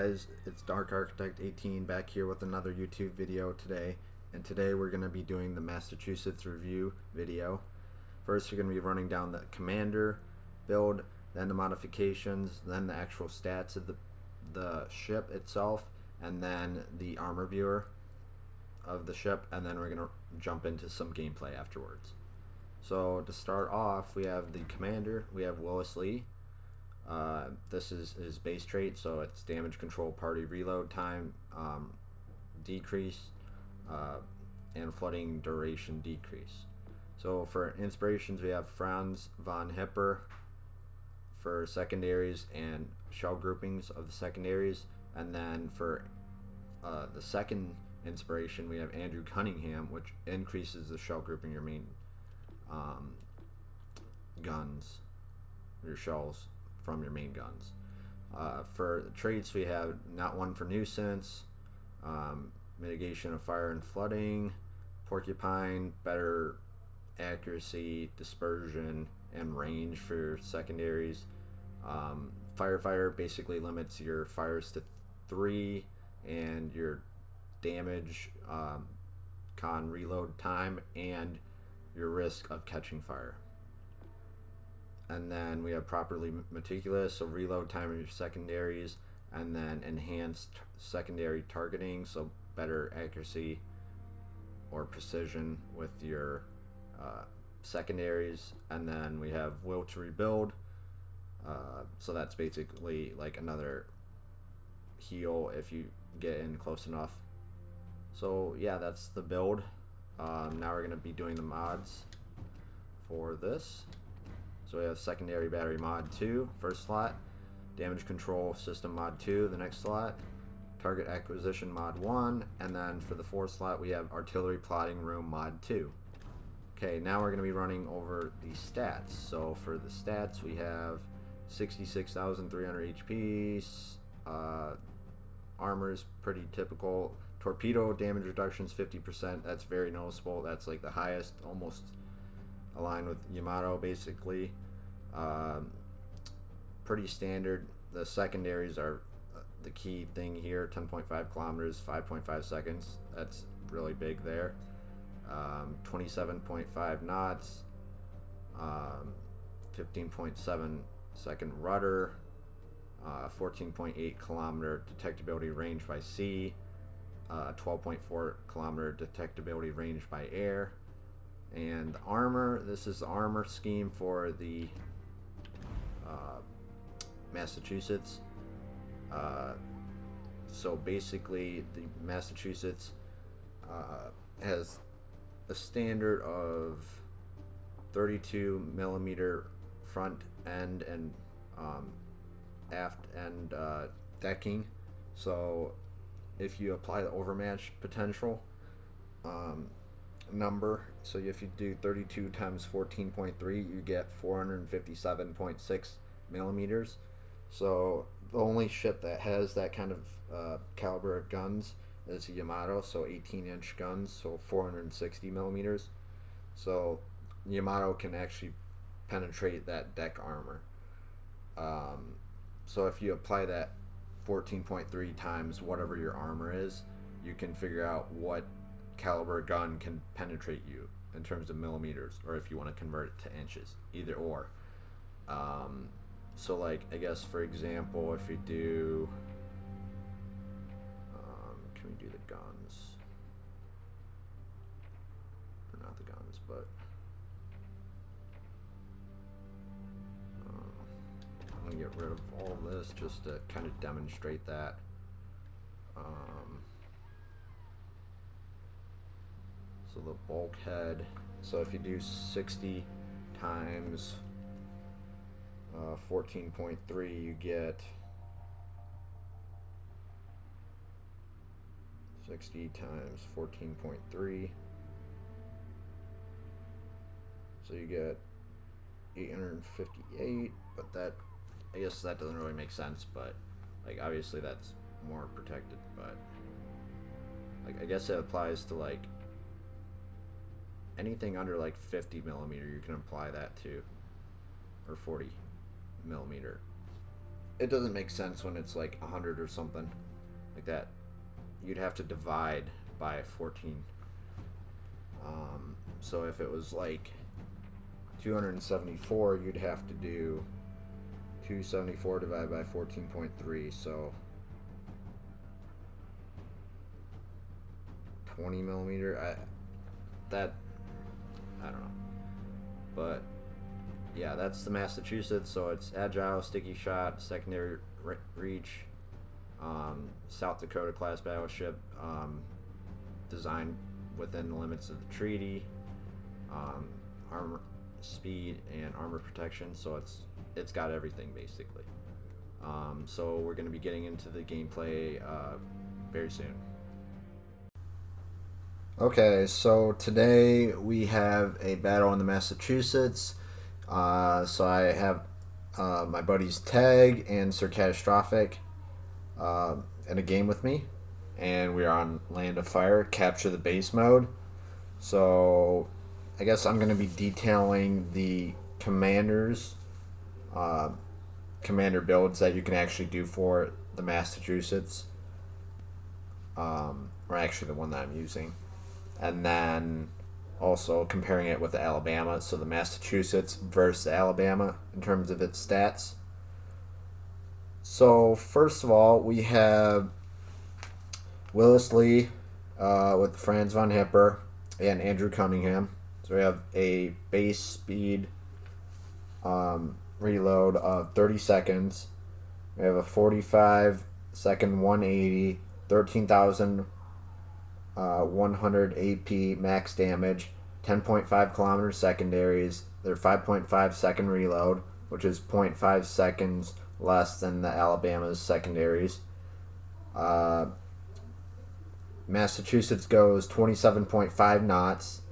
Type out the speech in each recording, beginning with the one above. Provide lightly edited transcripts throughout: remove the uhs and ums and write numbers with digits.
guys, it's Dark Architect 18 back here with another YouTube video today, and today we're going to be doing the Massachusetts review video. First, you're going to be running down the commander build, then the modifications, then the actual stats of the ship itself, and then the armor viewer of the ship, and then we're going to jump into some gameplay afterwards. So to start off, we have the commander. We have Willis Lee. This is his base trait, so it's damage control, party reload time decrease, and flooding duration decrease. So for inspirations, we have Franz von Hipper for secondaries and shell groupings of the secondaries, and then for the second inspiration, we have Andrew Cunningham, which increases the shell grouping your main guns, your shells from your main guns. For the traits, we have Not One for Nuisance, mitigation of fire and flooding, porcupine, better accuracy, dispersion, and range for secondaries. Firefighter basically limits your fires to 3 and your damage, con reload time, and your risk of catching fire. And then we have properly meticulous, so reload time of your secondaries, and then enhanced secondary targeting, so better accuracy or precision with your secondaries. And then we have will to rebuild, so that's basically like another heal if you get in close enough. So yeah, that's the build. Now we're going to be doing the mods for this. So we have secondary battery mod 2, first slot, damage control system mod 2, the next slot, target acquisition mod 1, and then for the fourth slot we have artillery plotting room mod 2. Okay, now we're going to be running over the stats. So for the stats, we have 66,300 HP, armor is pretty typical, torpedo damage reduction is 50%, that's very noticeable, that's like the highest, almost aligned with Yamato basically. Pretty standard. The secondaries are the key thing here. 10.5 kilometers, 5.5 seconds, that's really big there. 27.5 knots, 15.7 second rudder, 14.8 kilometer detectability range by sea, 12.4 kilometer detectability range by air. And armor, this is the armor scheme for the Massachusetts. So basically the Massachusetts has a standard of 32 millimeter front end and aft end decking. So if you apply the overmatch potential number, so if you do 32 times 14.3, you get 457.6 millimeters. So the only ship that has that kind of caliber of guns is Yamato, so 18-inch guns, so 460 millimeters. So Yamato can actually penetrate that deck armor. So if you apply that 14.3 times whatever your armor is, you can figure out what caliber gun can penetrate you in terms of millimeters, or if you want to convert it to inches, either or. So like, I guess for example, if you do can we do the guns, or not the guns, but I'm gonna get rid of all this just to kind of demonstrate that. So the bulkhead, so if you do 60 times 14.3, you get 60 times 14.3, so you get 858, but that, I guess that doesn't really make sense, but like obviously that's more protected, but like I guess it applies to like anything under like 50 millimeter, you can apply that to, or 40 millimeter. it doesn't make sense when it's like 100 or something like that. You'd have to divide by 14. So if it was like 274, you'd have to do 274 divided by 14.3, so 20 millimeter. I don't know, but yeah, that's the Massachusetts. So it's agile, sticky shot, secondary reach, South Dakota class battleship, designed within the limits of the treaty, armor, speed, and armor protection. So it's got everything basically. So we're going to be getting into the gameplay very soon. Okay, so today we have a battle in the Massachusetts. So I have my buddies Tag and Sir Catastrophic in a game with me, and we are on Land of Fire, capture the base mode. So I guess I'm going to be detailing the commander builds that you can actually do for the Massachusetts, or actually the one that I'm using, and then also comparing it with the Alabama. So the Massachusetts versus the Alabama in terms of its stats. So first of all, we have Willis Lee with Franz von Hipper and Andrew Cunningham. So we have a base speed reload of 30 seconds. We have a 45-second 180, 13,100 AP max damage, 10.5 kilometers secondaries. They're 5.5 second reload, which is 0.5 seconds less than the Alabama's secondaries. Massachusetts goes 27.5 knots.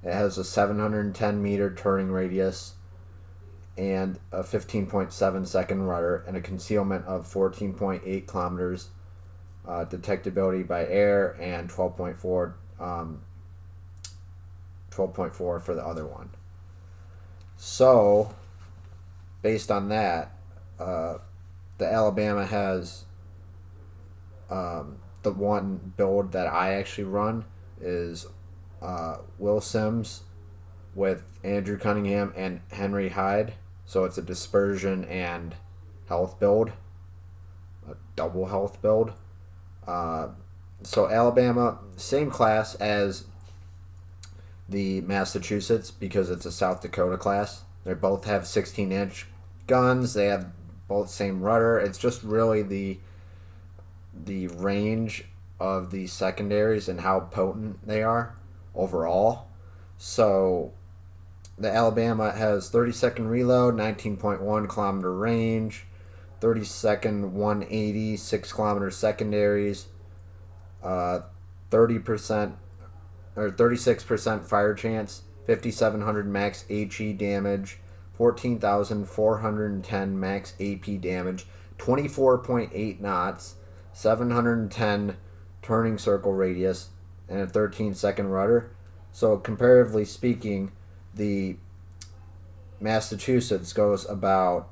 It has a 710 meter turning radius and a 15.7 second rudder and a concealment of 14.8 kilometers, detectability by air, and 12.4 for the other one. So based on that, the Alabama has the one build that I actually run is Will Sims with Andrew Cunningham and Henry Hyde. So it's a dispersion and health build, a double health build. So Alabama, same class as the Massachusetts because it's a South Dakota class. They both have 16-inch guns. They have both same rudder. It's just really the range of the secondaries and how potent they are overall. So the Alabama has 30-second reload, 19.1 kilometer range, 30-second 180, 6 kilometer secondaries, 30% or 36% fire chance, 5,700 max HE damage, 14,410 max AP damage, 24.8 knots, 710 turning circle radius, and a 13-second rudder. So comparatively speaking, the Massachusetts goes about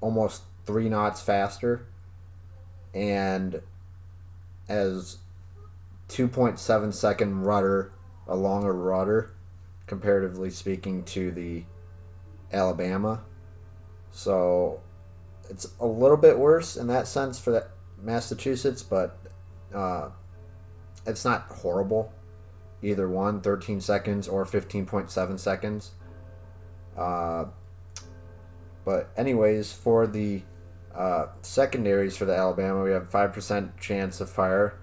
almost 3 knots faster and has 2.7 second rudder, a longer rudder, comparatively speaking to the Alabama. So it's a little bit worse in that sense for the Massachusetts, but it's not horrible. Either one, 13 seconds or 15.7 seconds. But anyways, for the secondaries for the Alabama, we have 5% chance of fire,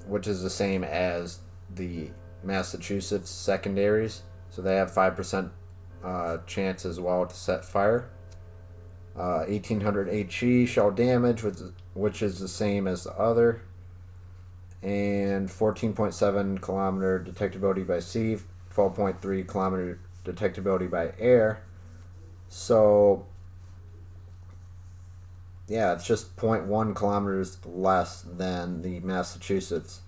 which is the same as the Massachusetts secondaries. So they have 5% chance as well to set fire. 1,800 HE shell damage, which is the same as the other. And 14.7 kilometer detectability by sea, 12.3 kilometer detectability by air. So yeah, it's just 0.1 kilometers less than the Massachusetts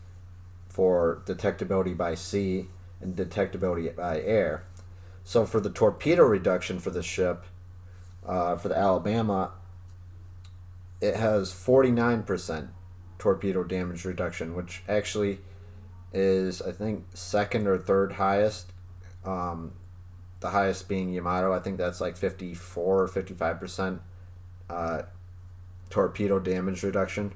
for detectability by sea and detectability by air. So for the torpedo reduction for the ship, For the Alabama, it has 49% torpedo damage reduction, which actually is, I think, second or third highest. The highest being Yamato. I think that's like 54 or 55% torpedo damage reduction.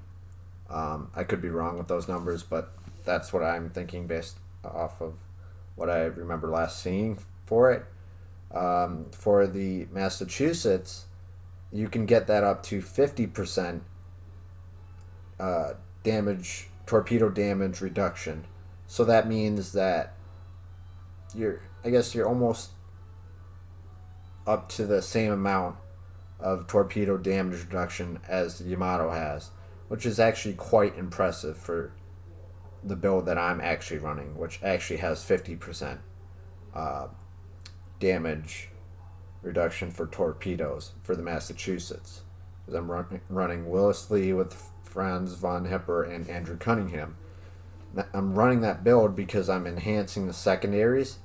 I could be wrong with those numbers, but that's what I'm thinking based off of what I remember last seeing for it. For the Massachusetts, you can get that up to 50% torpedo damage reduction. So that means that I guess you're almost up to the same amount of torpedo damage reduction as the Yamato has, which is actually quite impressive for the build that I'm actually running, which actually has 50% damage reduction for torpedoes for the Massachusetts. Because I'm running Willis Lee with Franz von Hipper and Andrew Cunningham. I'm running that build because I'm enhancing the secondaries,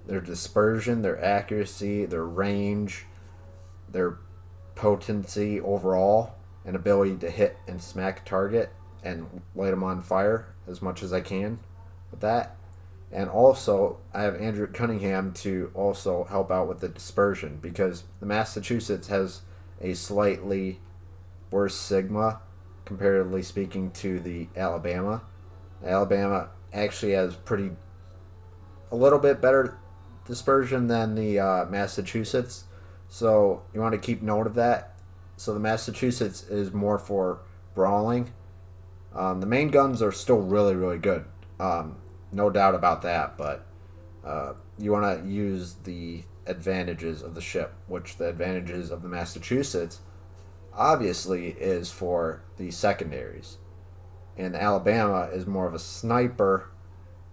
their dispersion, their accuracy, their range, their potency overall, and ability to hit and smack target and light them on fire as much as I can with that. And also, I have Andrew Cunningham to also help out with the dispersion, because the Massachusetts has a slightly worse sigma, comparatively speaking, to the Alabama. Alabama actually has a little bit better dispersion than the Massachusetts, so you want to keep note of that. So the Massachusetts is more for brawling. The main guns are still really, really good. No doubt about that, but you want to use the advantages of the ship, which the advantages of the Massachusetts obviously is for the secondaries. And Alabama is more of a sniper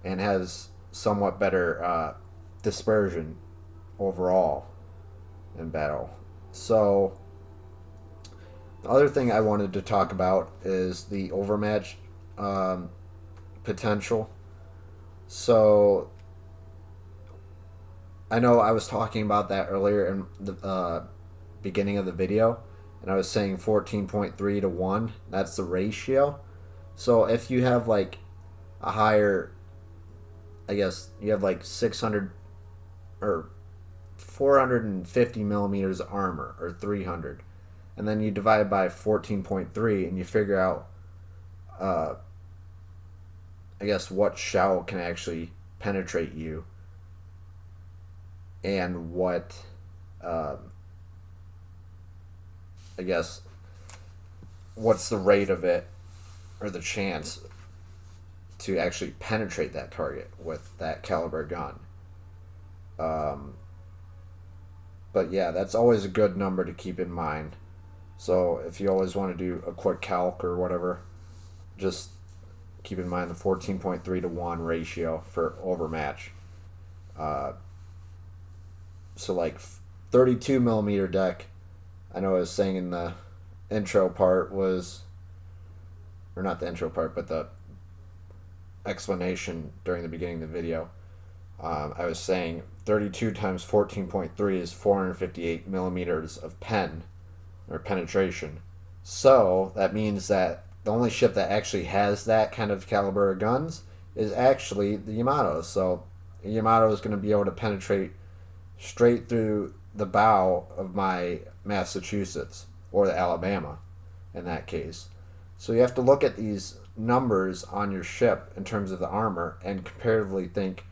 and has somewhat better dispersion overall in battle. So the other thing I wanted to talk about is the overmatch potential. So I know I was talking about that earlier in the beginning of the video, and I was saying 14.3 to 1. That's the ratio. So if you have like a higher, I guess you have like 600 or 450 millimeters of armor, or 300, and then you divide by 14.3 and you figure out I guess what shell can actually penetrate you, and what I guess what's the rate of it, or the chance to actually penetrate that target with that caliber gun. But yeah, that's always a good number to keep in mind. So if you always want to do a quick calc or whatever, just keep in mind the 14.3 to 1 ratio for overmatch. So like 32 millimeter deck, I know I was saying in the intro part was, or not the intro part, but the explanation during the beginning of the video, I was saying 32 times 14.3 is 458 millimeters of penetration. So that means that the only ship that actually has that kind of caliber of guns is actually the Yamato. So the Yamato is going to be able to penetrate straight through the bow of my Massachusetts, or the Alabama in that case. So you have to look at these numbers on your ship in terms of the armor and comparatively think,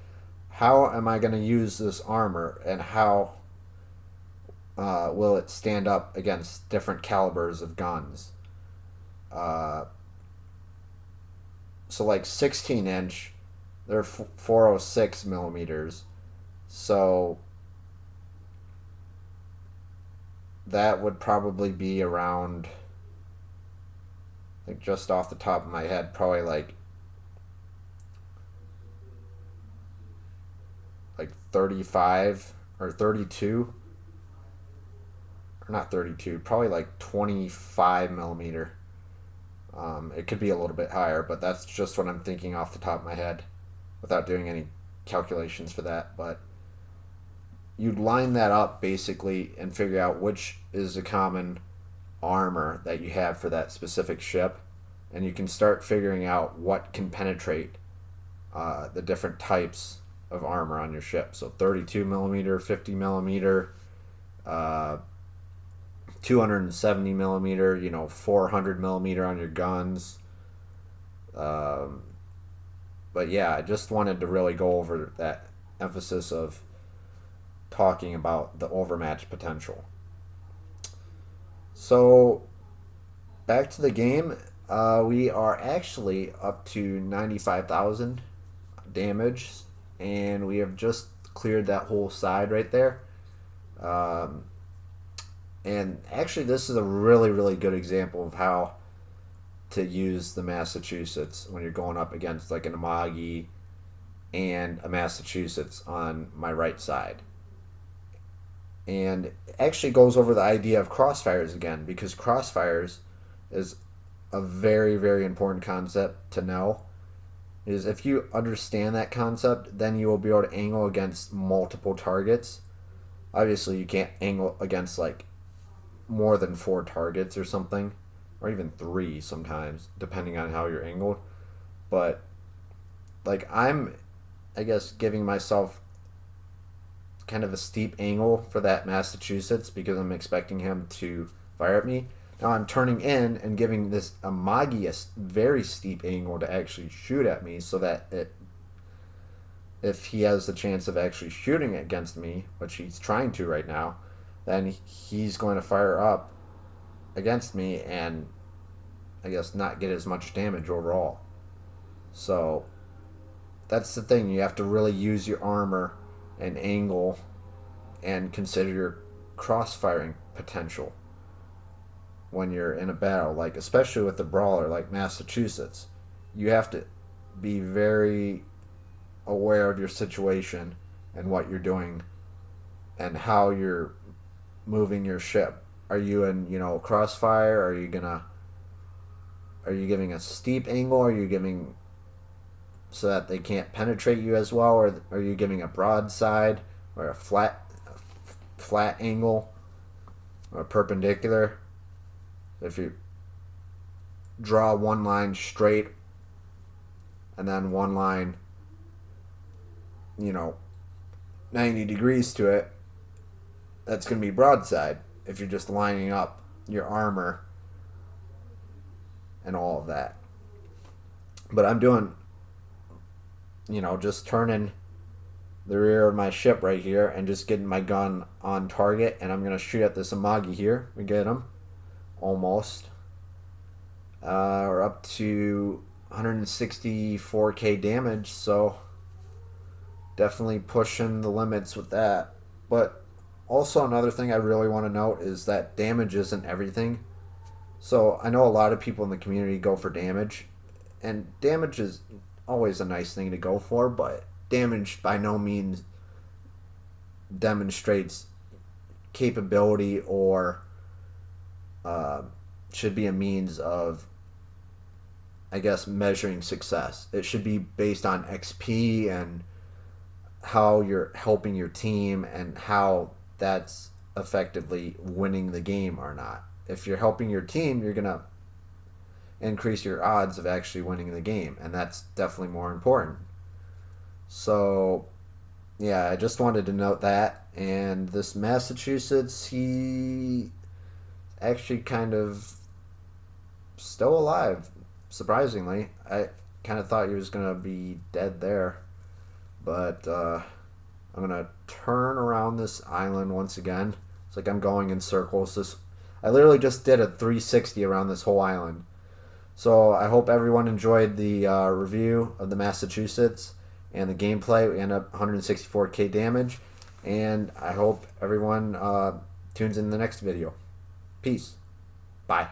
how am I going to use this armor, and how will it stand up against different calibers of guns? So like 16 inch, they're 406 millimeters. So that would probably be around, like just off the top of my head, probably like 35 or 32, or not 32, probably like 25 millimeter. It could be a little bit higher, but that's just what I'm thinking off the top of my head without doing any calculations for that. But you'd line that up basically and figure out which is a common armor that you have for that specific ship, and you can start figuring out what can penetrate the different types of armor on your ship. So 32 millimeter, 50 millimeter, 270 millimeter, 400 millimeter on your guns. But yeah, I just wanted to really go over that emphasis of talking about the overmatch potential. So back to the game, we are actually up to 95,000 damage, and we have just cleared that whole side right there. And actually, this is a really, really good example of how to use the Massachusetts when you're going up against like an Amagi and a Massachusetts on my right side. And it actually goes over the idea of crossfires again, because crossfires is a very, very important concept to know. Is if you understand that concept, then you will be able to angle against multiple targets. Obviously, you can't angle against like more than 4 targets or something, or even 3 sometimes, depending on how you're angled. But like I guess, giving myself kind of a steep angle for that Massachusetts because I'm expecting him to fire at me. Now I'm turning in and giving this Amagi a very steep angle to actually shoot at me, so that if he has the chance of actually shooting against me, which he's trying to right now, then he's going to fire up against me and I guess not get as much damage overall. So that's the thing. You have to really use your armor and angle and consider your cross-firing potential when you're in a battle, like especially with the brawler like Massachusetts. You have to be very aware of your situation and what you're doing and how you're moving your ship. Are you in, crossfire? Are you giving a steep angle? Are you giving so that they can't penetrate you as well, or are you giving a broadside or a flat angle or perpendicular? If you draw one line straight and then one line 90 degrees to it, that's going to be broadside if you're just lining up your armor and all of that. But I'm doing, just turning the rear of my ship right here and just getting my gun on target, and I'm going to shoot at this Amagi here. We get him. Almost. We're up to 164k damage, so definitely pushing the limits with that. But also another thing I really want to note is that damage isn't everything. So I know a lot of people in the community go for damage, and damage is always a nice thing to go for, but damage by no means demonstrates capability or should be a means of, I guess, measuring success. It should be based on XP and how you're helping your team and how that's effectively winning the game or not. If you're helping your team, you're going to increase your odds of actually winning the game, and that's definitely more important. So, yeah, I just wanted to note that. And this Massachusetts, he actually kind of still alive, surprisingly. I kind of thought he was going to be dead there. But I'm going to turn around this island once again. It's like I'm going in circles. I literally just did a 360 around this whole island. So I hope everyone enjoyed the review of the Massachusetts and the gameplay. We end up 164k damage. And I hope everyone tunes in the next video. Peace. Bye.